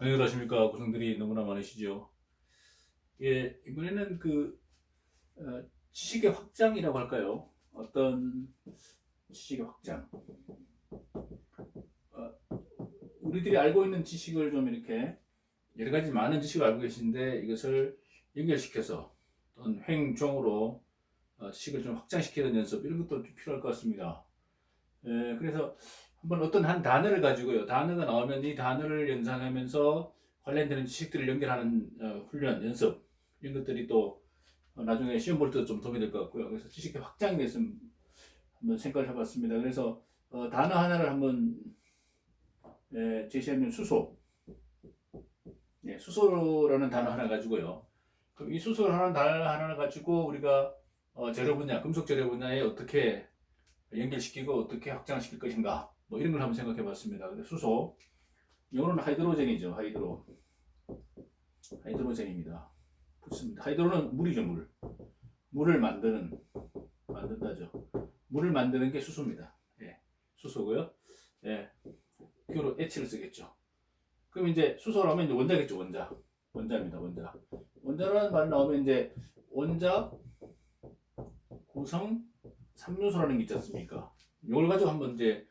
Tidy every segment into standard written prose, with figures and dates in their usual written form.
안녕하십니까. 고생들이 너무나 많으시죠. 예, 이번에는 지식의 확장이라고 할까요? 어떤 지식의 확장. 어, 우리들이 알고 있는 지식을 좀 이렇게 여러 가지 많은 지식을 알고 계신데 이것을 연결시켜서 어떤 횡종으로 지식을 좀 확장시키는 연습 이런 것도 좀 필요할 것 같습니다. 그래서 한번 어떤 한 단어를 가지고요. 단어가 나오면 이 단어를 연상하면서 관련되는 지식들을 연결하는 훈련, 연습 이런 것들이 또 나중에 시험 볼 때도 좀 도움이 될 것 같고요. 그래서 지식의 확장에 대해서 한번 생각을 해봤습니다. 그래서 단어 하나를 한번 제시하면 수소, 수소라는 단어 하나 가지고요. 그럼 이 수소라는 단어 하나를 가지고 우리가 재료 분야, 금속 재료 분야에 어떻게 연결시키고 어떻게 확장시킬 것인가 뭐 이런 걸 한번 생각해 봤습니다. 수소, 영어로는 하이드로젠이죠. 하이드로젠입니다. 붙습니다. 하이드로는 물이죠. 물을 만든다죠. 물을 만드는 게 수소입니다. 예, 수소고요. 예, 교로 H를 쓰겠죠. 그럼 이제 수소라면 이제 원자겠죠. 원자입니다. 원자라는 말 나오면 이제 원자 구성 3요소라는 게 있지 않습니까? 이걸 가지고 한번 이제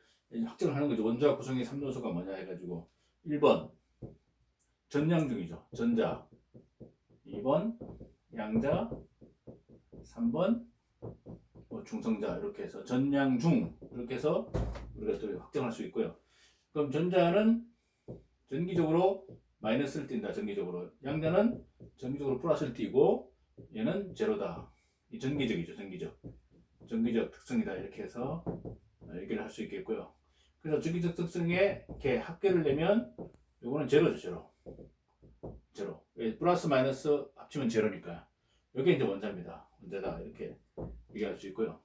확정을 하는 거죠. 원자 구성의 3요소가 뭐냐 해가지고 1번 전량중이죠. 전자. 2번 양자. 3번 중성자. 이렇게 해서 전량중 이렇게 해서 우리가 또 확정할 수 있고요. 그럼 전자는 전기적으로 마이너스를 띈다. 전기적으로. 양자는 전기적으로 플러스를 띄고 얘는 제로다. 이 전기적이죠. 전기적 특성이다. 이렇게 해서 얘기를 할 수 있겠고요. 그래서 전기적 특성에 이렇게 합계를 내면 요거는 제로죠. 제로. 플러스 마이너스 합치면 제로니까. 이게 이제 원자입니다. 원자다. 이렇게 얘기할 수 있고요.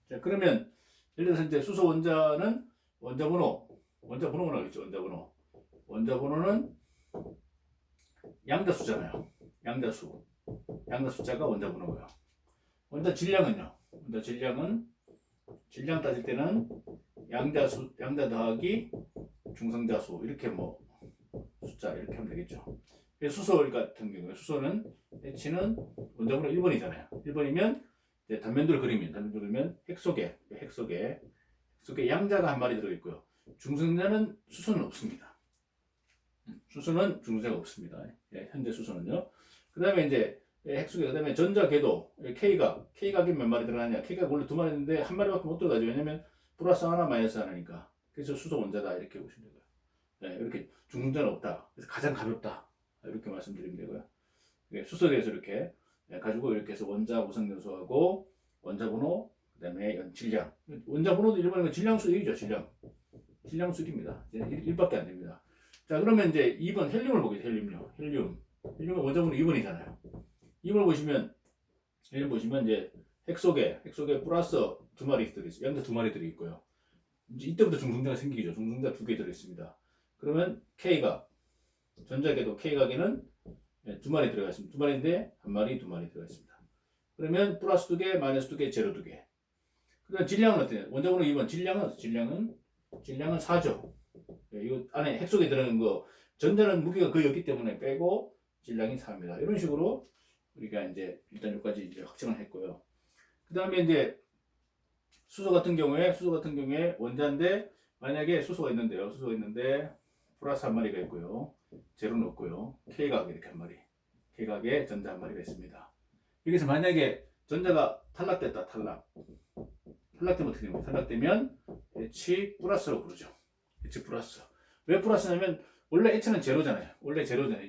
자, 그러면 예를 들어서 이제 수소 원자는 원자 번호가 나오겠죠. 원자 번호는 양자 숫자잖아요. 양자 숫자가 원자 번호고요. 원자 질량은요. 질량 따질 때는 양자 더하기 중성자 수 이렇게 뭐 숫자 이렇게 하면 되겠죠. 수소 같은 경우에 수소는 H는 원자번호 1번이잖아요. 1번이면 단면도를 그리면 핵속에 양자가 한 마리 들어있고요. 중성자는 수소는 없습니다. 수소는 중성자가 없습니다. 현재 수소는요. 그 다음에 이제 핵속에 그다음에 전자궤도 K각이 몇 마리 들어가냐? K각 원래 두 마리 있는데 한 마리밖에 못 들어가죠. 왜냐면 플러스 하나 마이너스 하나니까. 그래서 수소 원자다 이렇게 보시면 되고요. 이렇게 중성자는 없다. 그래서 가장 가볍다. 이렇게 말씀드리면 되고요. 수소에 대해서 이렇게 가지고 이렇게 해서 원자 구성 요소하고 원자 번호 그다음에 질량. 원자 번호도 일반적으로 질량수이죠. 질량수입니다. 1밖에 안 됩니다. 자, 그러면 이제 2번 헬륨을 보겠습니다. 헬륨은 원자 번호 2번이잖아요. 2번 보시면 이제 핵속에 플러스 두 마리 들어있어요. 양자 두 마리 들어있고요. 이제 이때부터 중성자가 생기죠. 중성자 두 개 들어있습니다. 그러면 K각 전자궤도 K각에는 두 마리 들어가 있습니다. 두 마리인데 한 마리, 두 마리 들어가 있습니다. 그러면 플러스 두 개, 마이너스 두 개, 제로 두 개. 그다음 질량은 어때요? 원자번호 2번 질량은 4죠. 이거 안에 핵속에 들어가는 거 전자는 무게가 거의 없기 때문에 빼고 질량이 4입니다. 이런 식으로 우리가 이제 일단 여기까지 이제 확정을 했고요. 그 다음에 이제 수소 같은 경우에 원자인데 만약에 수소가 있는데 플러스 한 마리가 있고요. 제로는 없고요. K각에 이렇게 한 마리. K각에 전자 한 마리가 있습니다. 여기서 만약에 전자가 탈락되면 어떻게 됩니까? 탈락되면 H 플러스로 부르죠. H 플러스. 왜 플러스냐면 원래 H는 제로잖아요.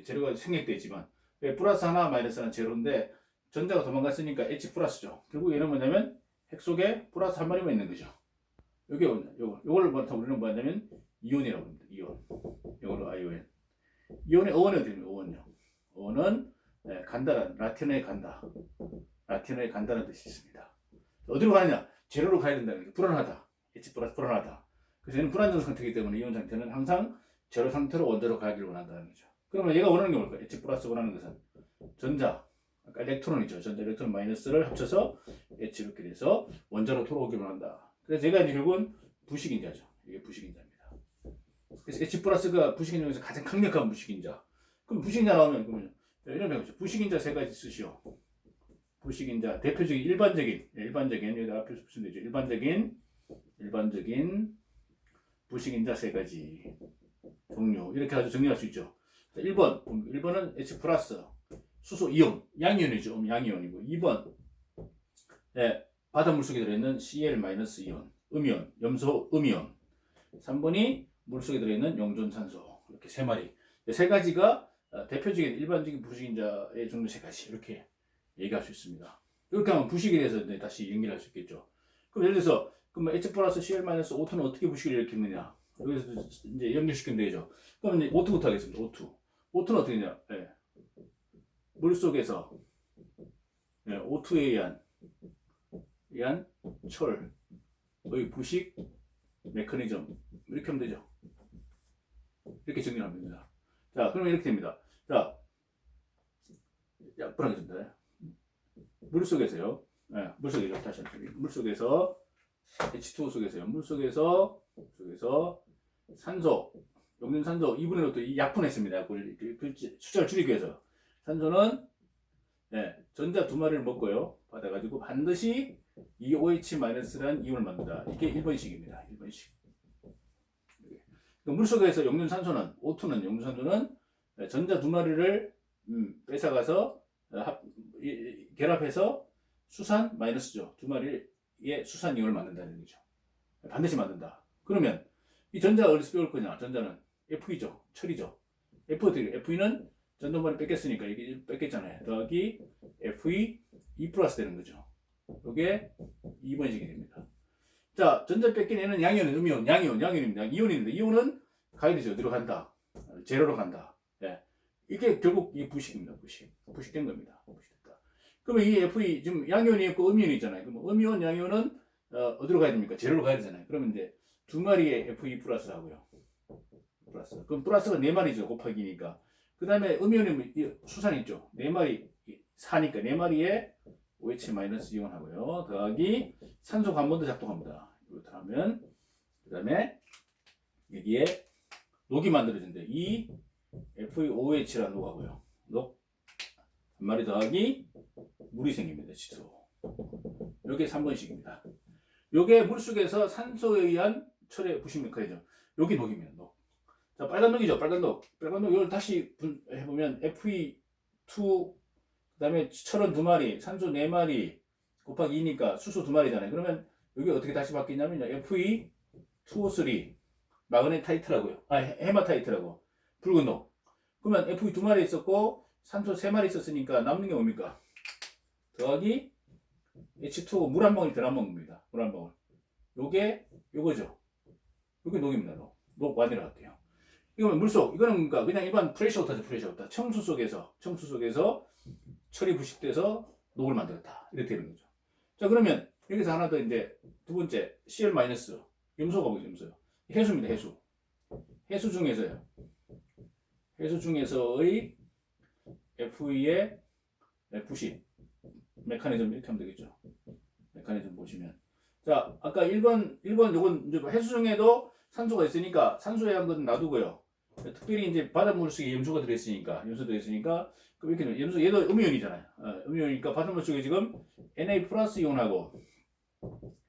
제로가 생략되어 있지만 왜 플러스 하나 마이너스 하나 제로인데 전자가 도망갔으니까 H 플러스죠. 결국 얘는 뭐냐면 핵 속에 플러스 한 마리만 있는 거죠. 요걸 우리는 뭐냐면 이온이라고 합니다. 영어로 ION. 이온의 어원이 어떻게 됩니까? 어원은 간다라는 라틴어의 간다라는 뜻이 있습니다. 어디로 가느냐? 제로로 가야 된다는 거죠. 불안하다. H 플러스 불안하다. 그래서 얘는 불안정 상태이기 때문에 이온 상태는 항상 제로 상태로 원자로 가기를 원한다는 거죠. 그러면 얘가 원하는 게 뭘까요? H 플러스 원하는 것은 전자, 아까 일렉트론이죠. 전자 일렉트론 마이너스를 합쳐서 H 이렇게 돼서 원자로 돌아오기를 원한다. 그래서 얘가 이제 결국은 부식인자죠. 이게 부식인자입니다. 그래서 H 플러스가 부식인 중에서 가장 강력한 부식인자. 그럼 부식인자 나오면 그러면 이런 거죠. 부식인자 세 가지 쓰시오. 부식인자 대표적인 일반적인 여기 앞에 쓰면 되죠. 일반적인 부식인자 세 가지 종류 이렇게 아주 정리할 수 있죠. 자, 1번은 H 플러스 수소 이온 양이온이죠. 양이온이고 2번 바닷물 속에 들어있는 Cl 마이너스 이온 음이온 염소 음이온 3번이 물속에 들어있는 용존산소 이렇게 세 마리 세 가지가 대표적인 일반적인 부식인자의 종류 세 가지 이렇게 얘기할 수 있습니다. 이렇게 하면 부식에 대해서 다시 연결할 수 있겠죠. 그럼 예를 들어서 그럼 H 플러스 Cl 마이너스 O2는 어떻게 부식을 일으키느냐 여기서 이제 연결시키면 되죠. 그럼 이제 O2부터 하겠습니다. O2는 어떻게 되냐? 물 속에서 O2에 의한 철의 부식 메커니즘 이렇게 하면 되죠. 이렇게 정리하면 됩니다. 자, 그러면 이렇게 됩니다. 자, 약분하겠습니다. 물속에서요. 물속에서 다시 한번 물속에서 H2O 속에서요. 물속에서 산소, 용존산소 2분의 1로 또 약분했습니다. 숫자를 줄이기 위해서 산소는 전자 두 마리를 먹고요. 받아가지고 반드시 이 OH-란 이온을 만든다. 이게 1번식입니다. 1번식. 물속에서 용존산소는 O2는 용존산소는 전자 두 마리를 뺏어가서 결합해서 수산 마이너스죠. 두 마리의 수산 이온을 만든다는 얘기죠. 반드시 만든다. 그러면 이 전자가 어디서 빼올 거냐? 전자는 F이죠. 철이죠. F는 전자 두 마리 뺏겼으니까 이게 뺏겼잖아요. 더하기 Fe 2 플러스 되는 거죠. 이게 2번식이 됩니다. 자, 전자 뺏긴 애는 양이온은 음이온, 양이온입니다. 이온인데 이온은 가야 되죠. 어디로 간다? 제로로 간다. 이게 결국 이 부식입니다. 부식된 겁니다. 부식됐다. 그러면 이 Fe 지금 양이온이 있고 음이온이 있잖아요. 그럼 음이온, 양이온은 어디로 가야 됩니까? 제로로 가야 되잖아요. 그러면 이제 두 마리의 Fe 플러스 하고요. 플러스. 그럼 플러스가 네 마리죠. 곱하기니까. 그 다음에 음이온이 수산 있죠. 네 마리 4니까 네 마리의 OH- 이온 하고요. 더하기 산소가 한 번 더 작동합니다. 이렇게 하면 그 다음에 여기에 녹이 만들어진대. 이 FeOH라는 녹하고요. 녹 한 마리 더하기 물이 생깁니다. H2O. 요게 3번식입니다. 요게 물속에서 산소에 의한 철의 부식 메커니즘. 요게 녹입니다. 녹. 자, 빨간 녹이죠. 빨간 녹. 이걸 다시 해보면 Fe2 그다음에 철은 두 마리, 산소 네 마리 곱하기 2니까 수소 두 마리잖아요. 그러면 여기 어떻게 다시 바뀌냐면요. Fe2O3 마그네타이트라고요. 헤마타이트라고. 붉은 녹. 그러면 Fe 두 마리 있었고 산소 세 마리 있었으니까 남는 게 뭡니까? 더하기 H2O 물 한 방울 한 방울입니다. 물 한 방울. 요거죠. 요게 녹입니다. 녹 완이라 할게요. 이거는 물속. 이거는 그러니까 그냥 일반 프레셔워터죠. 프레셔워터. 청수 속에서 철이 부식돼서 녹을 만들었다. 이렇게 되는 거죠. 자, 그러면 여기서 하나 더 이제 두 번째 Cl 마이너스 염소가 뭐죠? 염소요. 해수입니다. 해수 중에서의 Fe의 부식 메커니즘 이렇게 하면 되겠죠. 메커니즘 보시면 자, 아까 1번 요건 이제 해수 중에도 산소가 있으니까 산소에 한 건 놔두고요. 특별히 이제 바닷물 속에 염소 들어있으니까 그럼 이렇게 염소 얘도 음이온이잖아요. 음이온이니까 바닷물 속에 지금 Na 플러스 이온하고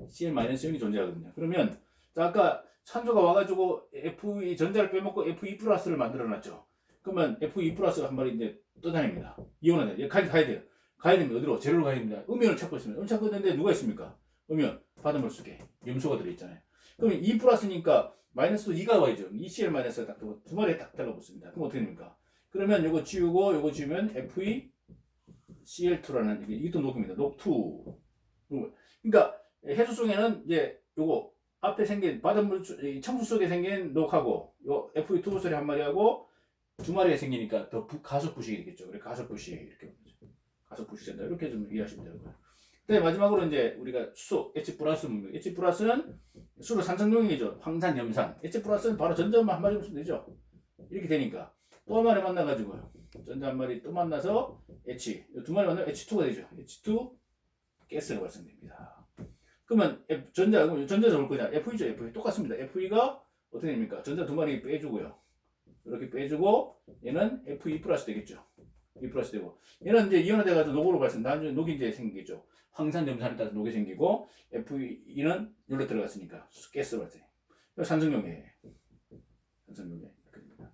Cl 마이너스 이온이 존재하거든요. 그러면 자, 아까 산소가 와가지고 Fe 전자를 빼먹고 Fe 플러스를 만들어놨죠. 그러면 Fe 플러스가 한 마리 이제 떠다닙니다. 이온하다. 가야 돼요. 가야 됩니다. 어디로? 제로로 가야 됩니다. 음이온을 찾고 있습니다. 음 찾고 있는데 누가 있습니까? 음이온 바닷물 속에 염소가 들어있잖아요. 그러면 2 플러스니까 마이너스도 2가 와야죠. 2Cl 마이너스가 딱 들고 두 마리에 딱 달라붙습니다. 그럼 어떻게 됩니까? 그러면 요거 지우고 요거 지우면 FeCl2라는 이게 또 녹입니다. 녹2. 그러니까 해수속에는 이제 요거 앞에 생긴 바닷물 청수 속에 생긴 녹하고 요 Fe2소리 한 마리하고 두 마리가 생기니까 더 가속 부식이 되겠죠. 그래 가속 부식 이렇게 가속 부식 된다. 이렇게 좀 이해하시면 되는 거예요. 네, 마지막으로 이제 우리가 수소 H 플러스는 수로 산성용이죠. 황산, 염산. H 플러스는 바로 전자만 한 마리 쓰면 되죠. 이렇게 되니까 또 한 마리 만나가지고요. 전자 한 마리 또 만나서 H 두 마리 만나면 H2가 되죠. H2 가스가 발생됩니다. 그러면 전자 좋을 거냐? FE죠. FE 똑같습니다. FE가 어떻게 됩니까? 전자 두 마리 빼주고요. 이렇게 빼주고 얘는 Fe 플러스 되겠죠. E 플러스 되고 얘는 이제 이온화돼가지고 녹으로 나중에 녹이 이제 생기겠죠. 황산 염산에 따라서 녹이 생기고 Fe는 여기로 들어갔으니까 가스로 발생. 산성용해. 산성용해. 이렇게 됩니다.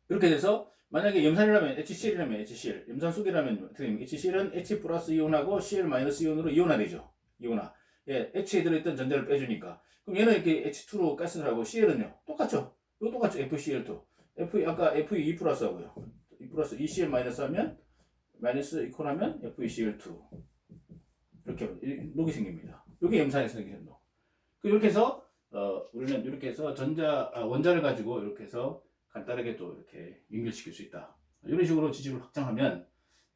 이렇게 돼서 만약에 염산이라면 HCl이라면 HCl, 염산 속이라면 어떻게 됩니까? HCl은 H 플러스 이온하고 Cl 마이너스 이온으로 이온화되죠. 이온화. 예, H에 들어있던 전자를 빼주니까. 그럼 얘는 이렇게 H2로 가스를 하고 Cl은요 똑같죠. 이거 똑같죠. FCl2. 아까 Fe 플러스 하고요. E 플러스 ECl 마이너스 하면 마이너스 이퀄하면 FeCl2 이렇게 녹이 생깁니다. 이게 염산에서 생기는 녹. 이렇게 해서 우리는 이렇게 해서 원자를 가지고 이렇게 해서 간단하게 또 이렇게 연결시킬 수 있다. 이런 식으로 지식을 확장하면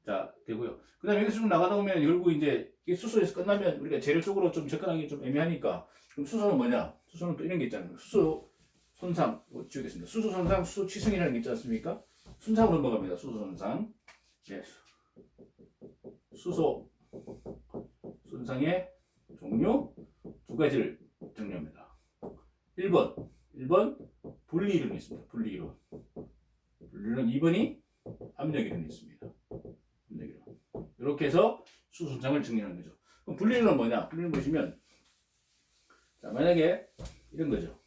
자 되고요. 그다음에 여기서 좀 나가다 보면 결국 이제 이 수소에서 끝나면 우리가 재료 쪽으로 좀 접근하기 좀 애매하니까 그럼 수소는 뭐냐? 수소는 또 이런 게 있잖아요. 수소 손상 지우겠습니다. 수소 손상, 수소 취승이라는 게 있지 않습니까? 순상으로 넘어갑니다. 수소 손상. 예. 수소 손상의 종류 두 가지를 정리합니다. 1번 분리 이론이 있습니다. 분리 이론. 2번이 압력 이론이 있습니다. 압력 이론. 이렇게 해서 수소 손상을 정리하는 거죠. 그럼 분리 이론은 뭐냐? 분리 이론 보시면 자 만약에 이런 거죠.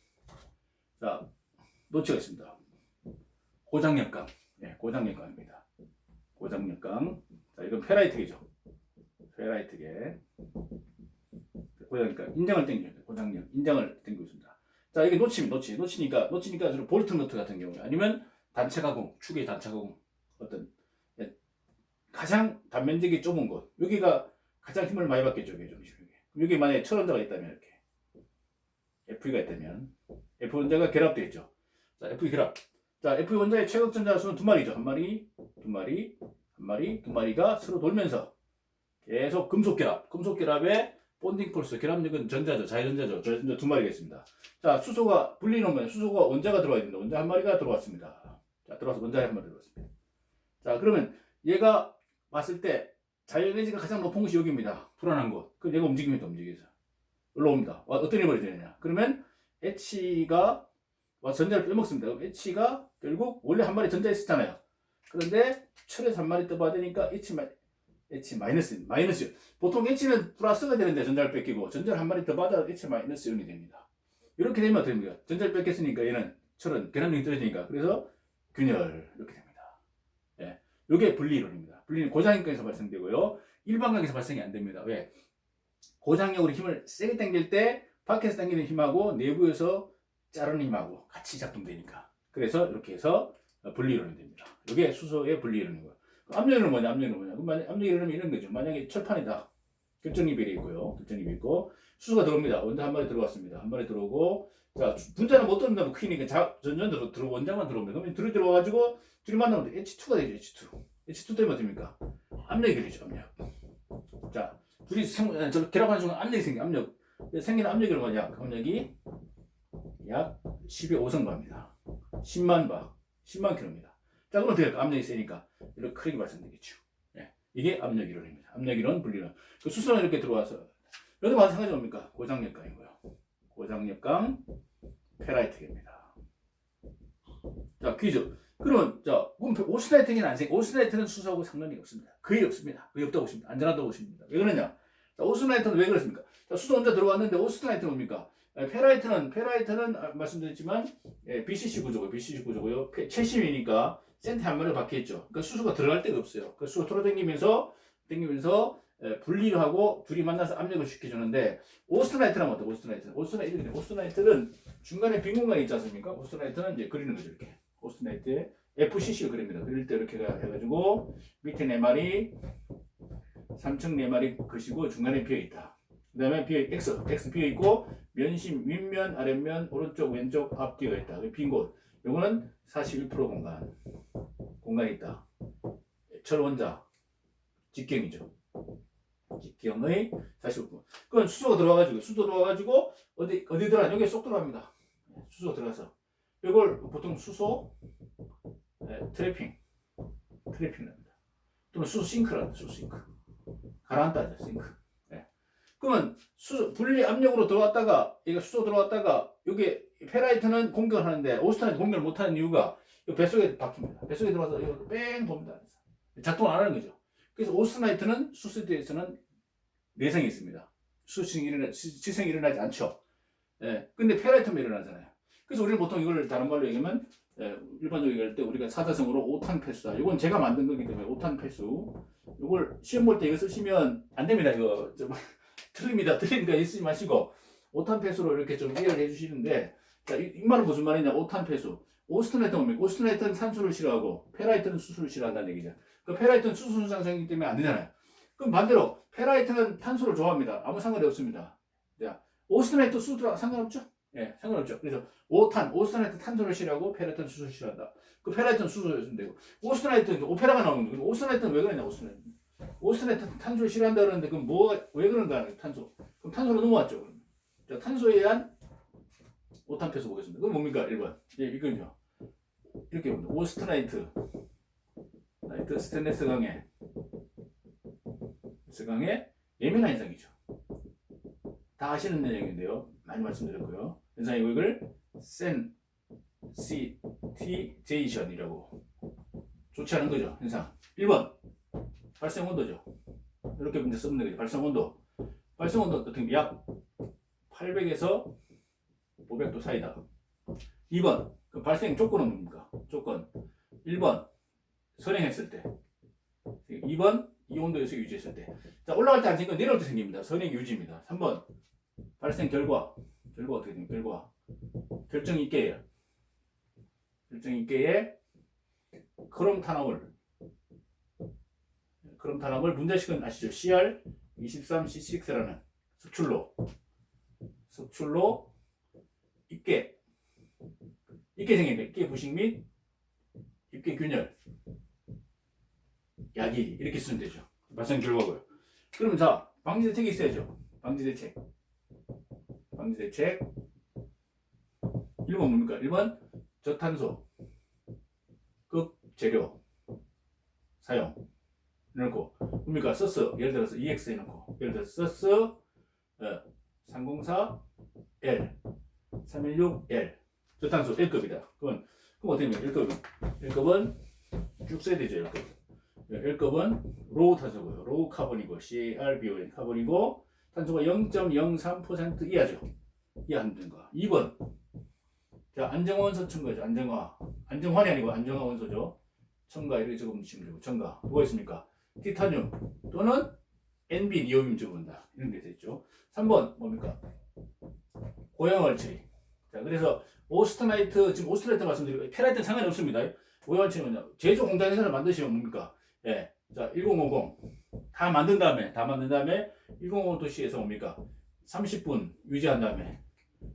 자 노치가 있습니다. 고장력강. 네, 고장력강입니다. 고장력강. 자, 이건 페라이트계죠. 페라이트계. 고장력강. 인장을 당기죠. 고장력. 인장을 당기고 있습니다. 자, 이게 노치니까 주로 볼트 너트 같은 경우에 아니면 단체 가공, 축의 단체 가공. 어떤 가장 단면적이 좁은 곳. 여기가 가장 힘을 많이 받겠죠. 여기 만약에 철원자가 있다면 이렇게. F가 있다면 F 원자가 결합되어 있죠. 자, F 결합. 자, F 원자의 최고 전자 수는 두 마리죠. 한 마리, 두 마리가 서로 돌면서 계속 금속 결합의 본딩 폴스, 결합력은 전자죠. 자유전자죠. 자유전자 두 마리가 있습니다. 자, 수소가 분리는 뭐냐? 수소가 원자가 들어와야 됩니다. 원자 한 마리가 들어왔습니다. 자, 들어와서 원자 한 마리 들어왔습니다. 자, 그러면 얘가 왔을 때 자유에너지가 가장 높은 곳이 여기입니다. 불안한 곳. 그럼 얘가 움직입니다. 움직여서 올라옵니다. 어떤 일이 벌어지느냐? 그러면 H가 전자를 빼먹습니다. 그럼 H가 결국 원래 한 마리 전자 있었잖아요. 그런데 철에서 한 마리 떠봐야 되니까 H 마이너스. 보통 H는 플러스가 되는데 전자를 뺏기고 전자를 한 마리 더 받아 H 마이너스 1이 됩니다. 이렇게 되면 어떻게 됩니까? 전자를 뺏겼으니까 얘는 철은 결합력이 떨어지니까 그래서 균열 이렇게 됩니다. 예, 이게 분리이론입니다. 분리는 고장력에서 발생되고요. 일반각에서 발생이 안 됩니다. 왜? 고장력으로 힘을 세게 당길 때 밖에서 당기는 힘하고 내부에서 자르는 힘하고 같이 작동되니까. 그래서 이렇게 해서 분리이론이 됩니다. 이게 수소의 분리이론이고요. 압력이론은 뭐냐? 압력이론은 이런 거죠. 만약에 철판이다. 결정이별이 있고요. 결정이별이 있고 수소가 들어옵니다. 원자 한 마리 들어왔습니다. 한 마리 들어오고 자 분자는 못 들어온다면 크니까 전전으로 들어 원자만 들어옵니다. 그러면 둘이 들어와가지고 둘이 만나면 H2가 되죠. H2 때문에 됩니까? 압력이 되죠. 압력. 자 둘이 결합하는 순간 압력이 생겨. 생기는 압력이 뭐냐? 압력이 약 10의 5성바입니다. 10만 바, 10만 킬로입니다. 자, 그럼 어떻게 할까? 압력이 세니까 이렇게 크게 발생되겠죠. 네. 이게 압력 이론입니다. 압력 이론, 분리론. 그 수소는 이렇게 들어와서 여기도 마찬가지 뭡니까? 고장력강이고요. 고장력강, 페라이트계입니다. 자, 퀴즈. 그러면 그럼 오스나이트는 안 생겨. 오스나이트는 수소하고 상관이 없습니다. 거의 없습니다. 거의 없다고 보십니다. 안전하다고 보십니다. 왜 그러냐? 자, 오스나이트는 왜 그렇습니까? 자, 수소 혼자 들어왔는데 오스나이트는 뭡니까? 페라이트는 말씀드렸지만 BCC 구조고요. 채심이니까 센터 한 마리 박혀있죠. 그러니까 수소가 들어갈 데가 없어요. 그 수소 돌아다니면서 분리를 하고 둘이 만나서 압력을 시켜주는데 오스트나이트는 어때? 오스트나이트는 중간에 빈 공간이 있지 않습니까? 오스트나이트는 이제 그리는 거죠. 이렇게 오스트나이트에 FCC를 그립니다. 그릴 때 이렇게 해가지고 밑에 4마리 3층 4마리 그시고 중간에 비어있다. 그 다음에 X 비어있고 면심, 윗면, 아랫면, 오른쪽, 왼쪽, 앞뒤가 있다. 빈 곳. 요거는 41% 공간이 있다. 철원자, 직경이죠. 직경의 45%. 그건 수소가 들어와가지고, 어디 들어가? 여기에 쏙 들어갑니다. 수소가 들어가서. 이걸 보통 수소, 트래핑 합니다. 또는 수소 싱크라는 수소 싱크. 가라앉다죠, 싱크. 그러면 분리 압력으로 들어왔다가 이거 수소 들어왔다가 여기 페라이트는 공격을 하는데 오스트나이트 공격을 못하는 이유가 이 뱃속에 박힙니다. 뱃속에 들어와서 이거 뺑 돕니다. 작동을 안 하는 거죠. 그래서 오스트나이트는 수소대에서는 내성이 있습니다. 수식성이 일어나지 않죠. 예. 근데 페라이트만 일어나잖아요. 그래서 우리는 보통 이걸 다른 말로 얘기하면 일반적으로 얘기할 때 우리가 사자성어로 오탄 패수다. 이건 제가 만든 거기 때문에 오탄 패수. 이걸 시험 볼 때 이거 쓰시면 안 됩니다. 이거 좀 틀립니다. 틀리니까 이 쓰지 마시고 오탄 패수로 이렇게 좀 이해를 해주시는데 자, 이 말은 무슨 말이냐? 오탄 패수. 오스트나이트는 뭡니까? 오스트나이트는 산소를 싫어하고 페라이트는 수소를 싫어한다는 얘기죠. 그 페라이트는 수소 손상이기 때문에 안 되잖아요. 그럼 반대로 페라이트는 탄소를 좋아합니다. 아무 상관이 없습니다. 자, 오스트나이트 수소랑 상관없죠? 예, 상관없죠. 그래서 오스트나이트 탄소를 싫어하고 페라이트는 수소를 싫어한다. 그 페라이트는 수소였으면 되고 오스트나이트는 오페라가 나오는 거예요. 오스트나이트는 왜 그러냐? 오스트나이트는 탄소를 싫어한다 그러는데 그럼 왜 그런가 하는 탄소. 그럼 탄소로 넘어왔죠. 그럼. 자, 탄소에 의한 오탄 패수 보겠습니다. 그건 뭡니까? 1번. 예, 이건요. 이렇게 봅니다. 오스트나이트 스테인리스 강의 예민한 현상이죠. 다 아시는 내용인데요. 많이 말씀드렸고요. 현상이고 이걸 센시티제이션이라고 좋지 않은 거죠. 현상. 1번 발생 온도죠. 이렇게 문제 쓰면 되겠죠. 발생 온도 어떻게 약 800에서 500도 사이다. 2번 그 발생 조건은 뭡니까? 조건 1번 선행했을 때 2번 이 온도에서 유지했을 때. 자, 올라갈 때 안 생기고 내려올 때 생깁니다. 선행 유지입니다. 3번 발생 결과 어떻게 됩니까? 결과 결정 있게예요. 결정 있게에 크롬 탄화물 분자식은 아시죠? CR23C6라는 섭출로 입게 생깁니다. 입게 부식 및 입게 균열 약이 이렇게 쓰면 되죠. 발생 결과고요. 그럼 자, 방지 대책이 있어야죠. 방지 대책 1번 뭡니까? 1번 저탄소 급 재료 사용 해놓고 뭡니까? 서스 예를 들어서 EX 해놓고 예를 들어서 서스 304L 316L 저탄소 1급이다. 그럼 어떻게 되면 1급은 쭉 써야 되죠. 1급은 로우 탄소고요. 로우 카본이고 CrBON 카본이고 탄소가 0.03% 이하죠. 이하면 되는 거. 2번 자, 안정원소 첨가죠. 안정환이 아니고 안정화 원소죠. 첨가 이렇게 적으시면 되고 첨가 뭐가 있습니까? 티타늄 또는 NB 니오빔 적은다. 이런 게 있죠. 3번 뭡니까? 고형월 처리. 자, 그래서 지금 오스트나이트 말씀드리고 페라이트는 상관이 없습니다. 고형월 처리는 제조 공장에서 만드시면 뭡니까? 예. 자, 1050 다 만든 다음에 1050 도시에서 뭡니까? 30분 유지한 다음에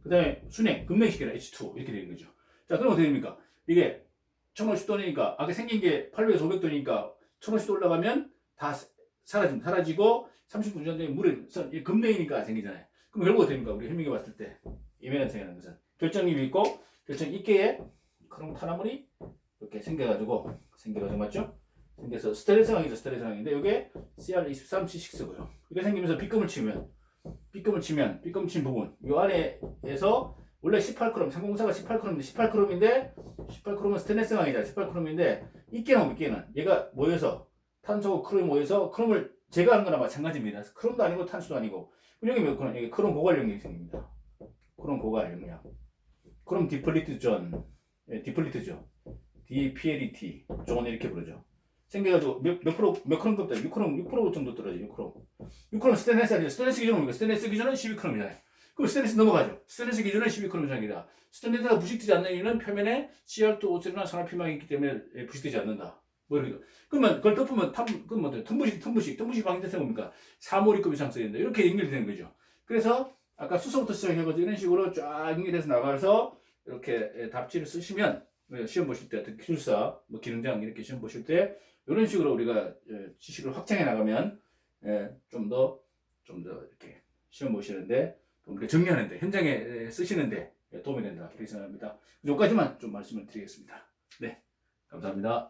그 다음에 순행, 급냉시켜라 H2 이렇게 되는 거죠. 자, 그럼 어떻게 됩니까? 이게 1050도니까 아까 생긴 게 800에서 500도니까 1050도 올라가면 다 사라지고 30분 유지한 다음에 물에 급냉이니까 생기잖아요. 그럼 결국 어떻게 됩니까? 우리 현미경 봤을 때 예민한 생기는 것은 결정입이 있고 결정 있게에 크롬 탄화물이 이렇게 생겨가지고 맞죠? 생겨서 스테레스 상황인데 이게 CR23C6고요. 이게 생기면서 B금을 치면 B금 친 부분 이 안에서 원래 18크롬 304가 18크롬인데 18크롬은 스테인리스 강이잖아요. 18크롬인데 있게는 얘가 모여서 탄소와 크롬이 모여서 크롬을 제거하는 거나 마찬가지입니다. 크롬도 아니고 탄소도 아니고 여기 몇 크롬? 여기 크롬 고갈 영역이 생깁니다. 크롬 고갈 영역. 크롬 디플리트죠. DPLET 저건 이렇게 부르죠. 생겨가지고 몇 크롬 급다 6크롬 정도 떨어져요. 6크롬 스테인리스 아니죠. 스테인리스 기준은 뭡니까? 스테인리스 기준은 12크롬이잖아요. 그럼 스테인리스 넘어가죠. 스테인리스 기준은 12크롬 이상이다. 스테인리스가 부식되지 않는 이유는 표면에 CR2O3나 산화피막이 있기 때문에 부식되지 않는다. 뭐 이렇게. 그러면 그걸 덮으면 tum부식 방지대책 뭡니까? 356급 이상 써야 된다. 이렇게 연결이 되는 거죠. 그래서 아까 수소부터 시작해가지고 이런 식으로 쫙 연결해서 나가서 이렇게 답지를 쓰시면 시험 보실 때 기술사, 기능장 이렇게 시험 보실 때 이런 식으로 우리가 지식을 확장해 나가면 좀 더 이렇게 시험 보시는데 또 정리하는데 현장에 쓰시는데 도움이 된다. 그렇게 생각합니다. 여기까지만 좀 말씀을 드리겠습니다. 네, 감사합니다.